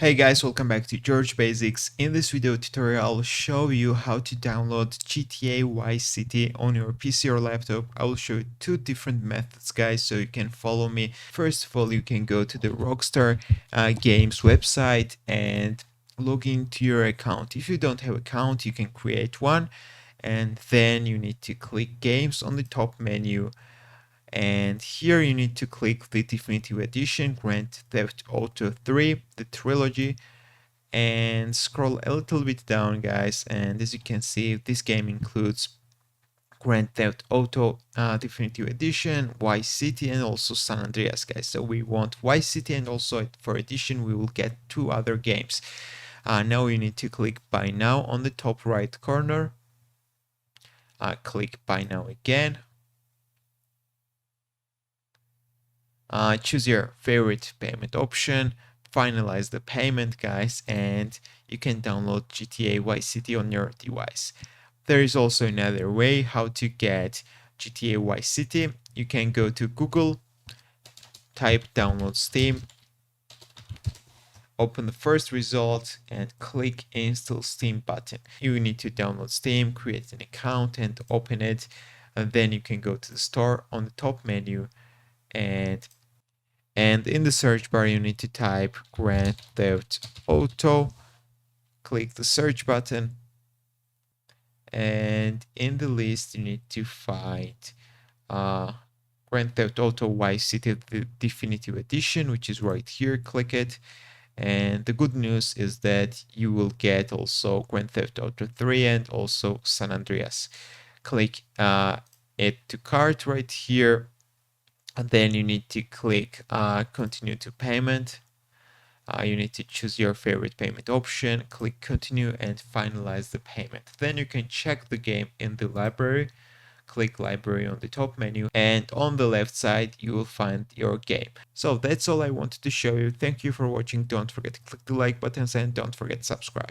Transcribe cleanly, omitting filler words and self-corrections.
Hey guys, welcome back to George Basics. In this video tutorial, I'll show you how to download GTA Vice City on your PC or laptop. I will show you two different methods, guys, so you can follow me. First of all, you can go to the Rockstar Games website and log into your account. If you don't have an account, you can create one, and then you need to click Games on the top menu. And here you need to click the Definitive Edition, Grand Theft Auto 3, the trilogy, and scroll a little bit down, guys. And as you can see, this game includes Grand Theft Auto Definitive Edition, Vice City, and also San Andreas, guys. So we want Vice City, and also for edition we will get two other games. Now you need to click Buy Now on the top right corner. Click Buy Now again. Choose your favorite payment option, finalize the payment, guys, and you can download GTA Vice City on your device. There is also another way how to get GTA Vice City. You can go to Google, type download Steam, open the first result and click install Steam button. You need to download Steam, create an account and open it, and then you can go to the store on the top menu, and in the search bar you need to type Grand Theft Auto, click the search button, and in the list you need to find Grand Theft Auto Vice City the Definitive Edition, which is right here. Click it, and the good news is that you will get also Grand Theft Auto 3 and also San Andreas. Click add to cart right here, and then you need to click continue to payment. You need to choose your favorite payment option, click continue and finalize the payment. Then you can check the game in the library. Click library on the top menu, and on the left side you will find your game. So that's all I wanted to show you. Thank you for watching. Don't forget to click the like buttons and don't forget to subscribe.